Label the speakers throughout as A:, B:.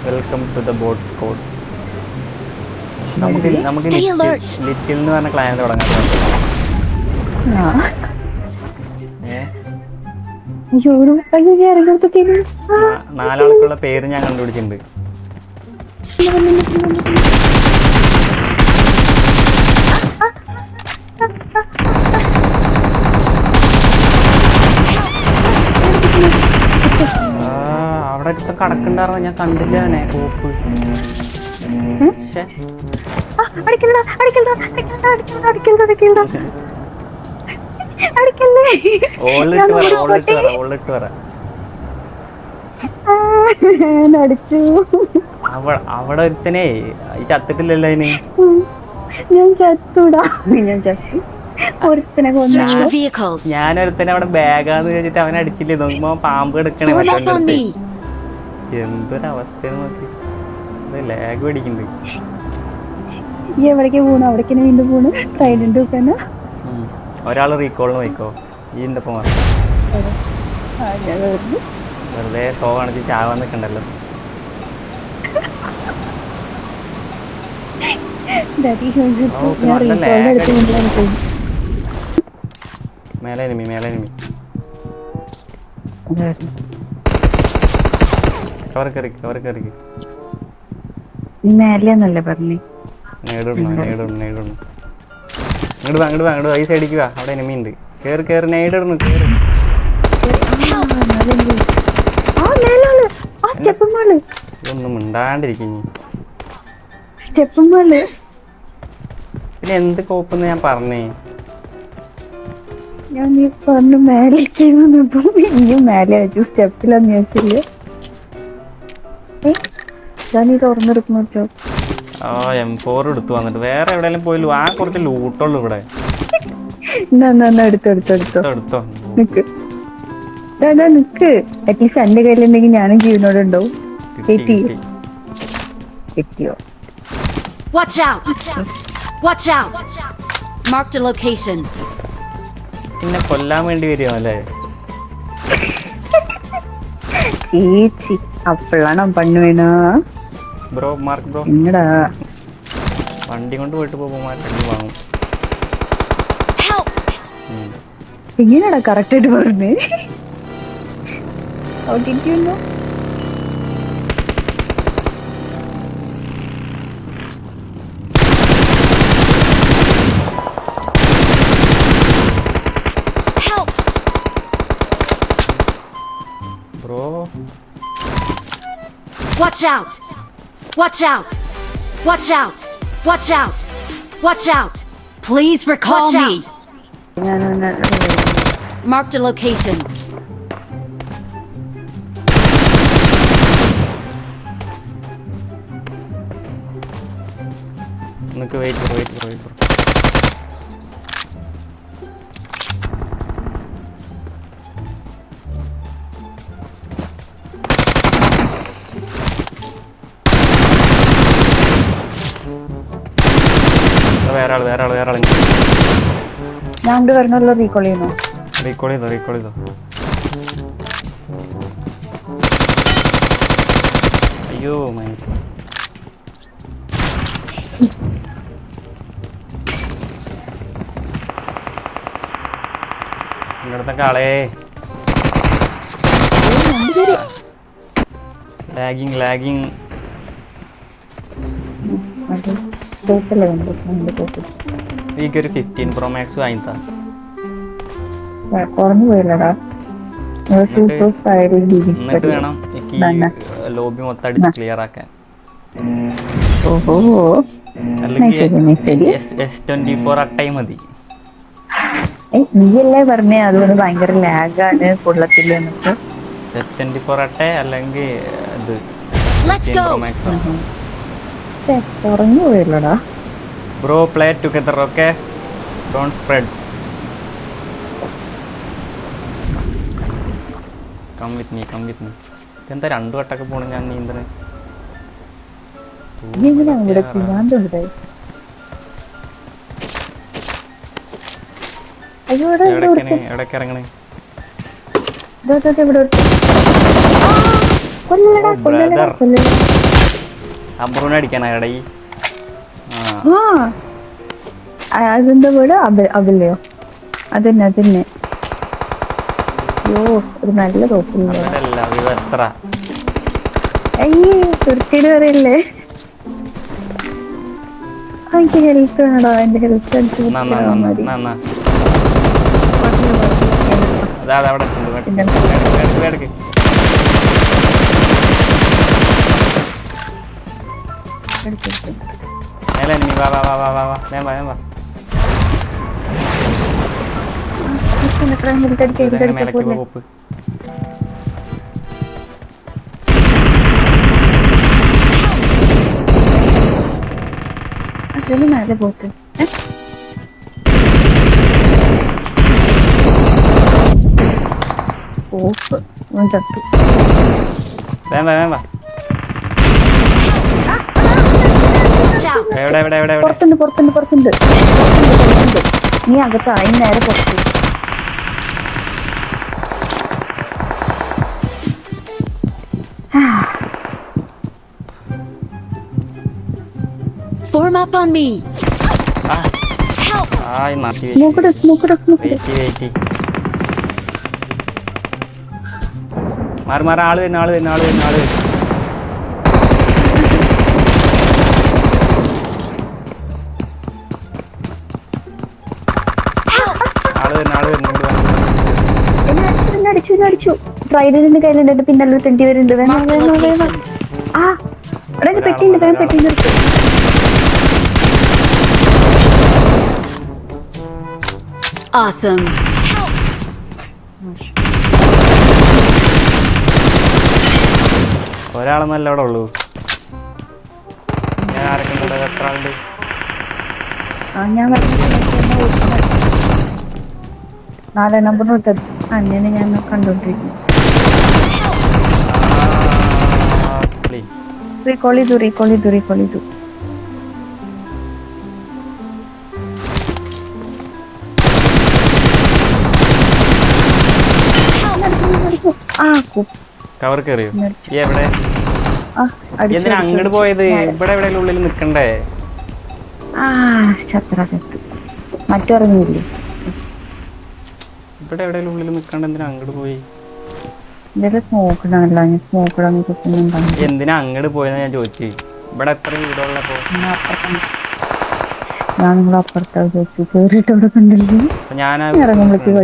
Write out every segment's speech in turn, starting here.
A: Welcome to the bot squad. നമുക്ക് little എന്ന് പറഞ്ഞ ക്ലയന്റ് തുടങ്ങാം. നാലാൾക്കുള്ള പേര് ഞാൻ കണ്ടുപിടിച്ചിട്ടുണ്ട്. അവിടെ അടുത്ത കടക്കുണ്ടായിരുന്നു, ഞാൻ കണ്ടില്ല. അവനെ കോപ്പ് അവിടെ ഒരുത്തനെ ഈ ചത്തിട്ടില്ലല്ലോ അതിന്.
B: ഞാൻ ചത്തൂടാ, ഞാൻ ചത്തു.
A: ഞാനൊരുത്തനെ അവിടെ ബാഗാന്ന് ചോദിച്ചിട്ട് അവനെ അടിച്ചില്ലേ. നോക്കുമ്പോ പാമ്പ് എടുക്കണേ. എന്തൊരവസ്ഥയെന്ന് നോക്കി. ലാഗ് പഠിക്കുന്നുണ്ട്.
B: എവിടേക്ക് പോണു? അവിടേക്ക് വീണ്ടും പോണു. ട്രൈഡന്റ്
A: ഒരാള് റീകോളിന് പോയിക്കോ. ഈ എന്തൊപ്പം വെറുതെ ഷോ കാണിച്ച് ചാവാൻ നിൽക്കണ്ടല്ലോ. മേലെ എനിമി കവർ കയറി.
B: നീ മേലെന്നല്ലേ പറഞ്ഞേ?
A: അങ്ങോട്ട് ഈ സൈഡിക്ക് വാ. അവിടെ എനിമി ഉണ്ട്. കേറി നേടിടുന്നു. ഇതൊന്നും മിണ്ടാണ്ടിരിക്കും. പിന്നെ എന്ത് കോപ്പെന്ന് ഞാൻ പറഞ്ഞേ?
B: ഞാൻ നീ പറഞ്ഞു മേലേക്ക് ഇനിയും മേലെ വെച്ചു. സ്റ്റെപ്പിലൊന്നും വെച്ചില്ല. ഞാൻ ഈ തുറന്നെടുക്കുന്നു.
A: M4 എടുത്തു വന്നിട്ട് വേറെ എവിടെയെങ്കിലും പോയില്ലോ. ആ കുറച്ച് ലൂട്ടുള്ളൂ ഇവിടെ.
B: എടുത്തോ നിക്ക്. അറ്റ്ലീസ്റ്റ് എന്റെ കയ്യിലുണ്ടെങ്കിൽ ഞാനും ജീവനോട് ഉണ്ടാവും. കിട്ടിയോ?
A: പിന്നെ കൊല്ലാൻ വേണ്ടി വരുമോ അല്ലേ?
B: ചേച്ചി അപ്പോഴാണ് പണ്ണു വേണോ
A: ബ്രോ? Mark bro
B: എങ്ങടാ?
A: വണ്ടി കൊണ്ട് പോയിട്ട് പോകുമ്പോൾ വാങ്ങും.
B: എങ്ങനെയാടാ കറക്റ്റ് ആയിട്ട് പറഞ്ഞേ?
A: Bro
C: Watch out! Please recall me. Marked a location.
A: wait bro. വേറെ ആള്
B: ഞാൻ പറഞ്ഞല്ലോ. റീകോൾ ചെയ്തോ.
A: അയ്യോ ഇവിടുത്തെ കാളേ ലാഗിങ്. എനിക്കൊരു 15 Pro Max വാങ്ങിത്താ. എന്നിട്ട് വേണം എനിക്ക് ലോബി മൊത്തം അടിച്ച് ക്ലിയർ ആക്കാൻ. അല്ലെങ്കിൽ S24 അട്ടൈ മതി.
B: നീയല്ലേ പറഞ്ഞേ അതുകൊണ്ട് ഭയങ്കര ലാഗാണ് കൊള്ളത്തില്ല.
A: S24 അട്ടൈ അല്ലെങ്കിൽ ഇത് Pro Max.
B: പറഞ്ഞു പോയല്ലോടാ
A: bro. Play together, okay? Don't spread. Come with me. ഇതെന്താ 2 വട്ടൊക്കെ പോണു ഞാൻ നീന്തണ? എവിടേക്ക് ഇറങ്ങണേ?
B: കൊല്ലടാ
A: അബ്രൂനെ അടിക്കാനാ കടയി.
B: അതെന്താ വീട്? അബില്ലയോ? അതന്നെ. അയ്യോ, ഒരു നല്ല തോക്കില്ല.
A: അവരല്ല വിവസ്ത്ര.
B: അയ്യേ, തുർക്കിയുടെ പറയല്ലേ. എനിക്ക് ഹെൽത്ത് വേണടാ, എന്റെ ഹെൽത്ത് അടിച്ചു
A: അവിടെ
B: അതിന് മേലെ പോത്ത് ഓഫ് ചത്തു. പുറത്തുണ്ട്. നീ അകത്തായി നേരെ പുറത്ത്.
C: Form up on me. Help.
A: മാറി ആള് വരുന്ന ആള്
B: അടിച്ചു. ട്രൈഡിന്റെ കയ്യിലുണ്ട്, പിന്നല്ല തെണ്ടി വരുന്നുണ്ട്. പെട്ടിണ്ട്, പെട്ടി നിർത്തും.
C: Awesome.
A: ഒരാളെന്നല്ല അവിടെ ഉള്ളൂ. ഞാൻ ആരൊക്കെ എത്ര ആളുണ്ട്?
B: ഞാൻ 4 നമ്പർ അങ്ങനെ ഞാൻ കണ്ടോണ്ടിരിക്കുന്നു. റീകോൾ ചെയ്തു.
A: കവർ കയറിയോ? എവിടെ? എന്തിനാ അങ്ങോട്ട് പോയത്? ഇവിടെ എവിടെയെങ്കിലും ഉള്ളിൽ നിക്കണ്ടേ?
B: മറ്റിറങ്ങിയില്ലേ?
A: ഇവിടെ എവിടെയെങ്കിലും ഉള്ളിൽ നിക്കണ്ട, എന്തിനാ അങ്ങോട്ട് പോയി? എന്തിനാ അങ്ങോട്ട് പോയെന്ന് ഞാൻ ചോദിച്ചു. ഇവിടെ എത്ര വീടുള്ളപ്പോ?
B: ഞാൻ നിങ്ങളപ്പുറത്താ ചോദിച്ചു. കേറിയിട്ടവിടെ കണ്ടില്ലേ?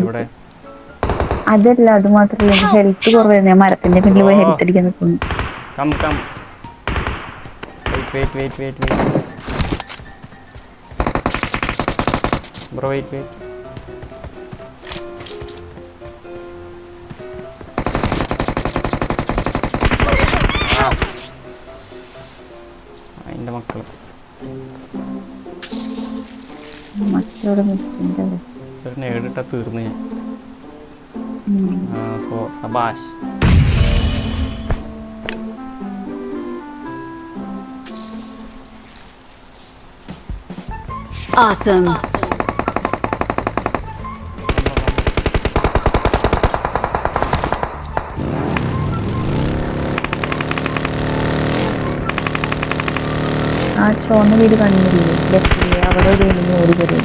A: ഇവിടെ
B: അതല്ല, അത് മാത്രല്ല, ഹെൽത്ത് കുറവായിരുന്നു. ഞാൻ മരത്തിന്റെ പിന്നിൽ പോയി ഹെൽത്ത് അടിക്കാൻ നിൽക്കുന്നു.
A: Bro wait. അതിന്റെ മക്കള് ഒരു നേടിട്ട തീർന്നു ഞാൻ. സബാഷ്.
C: Awesome.
B: ആ ചോന്ന വീട് കണ്ടില്ലേ? ലെഫ്റ്റില് അവിടെ ഒരു ഓടി വരും.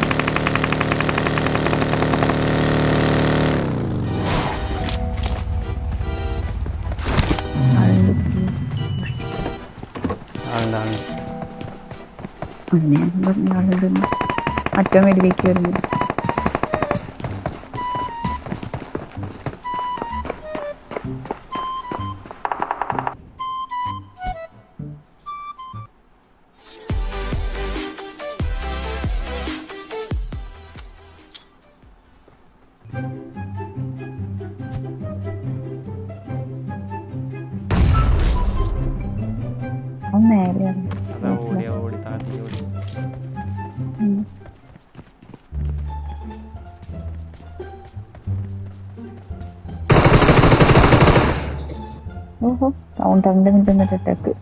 B: മറ്റോ വീട്ടിലേക്ക് വരുന്നു.
A: ഓടി താത്തി ഓടി.
B: ഓഹോ, 2 മിനിറ്റ് അറ്റാക്ക്.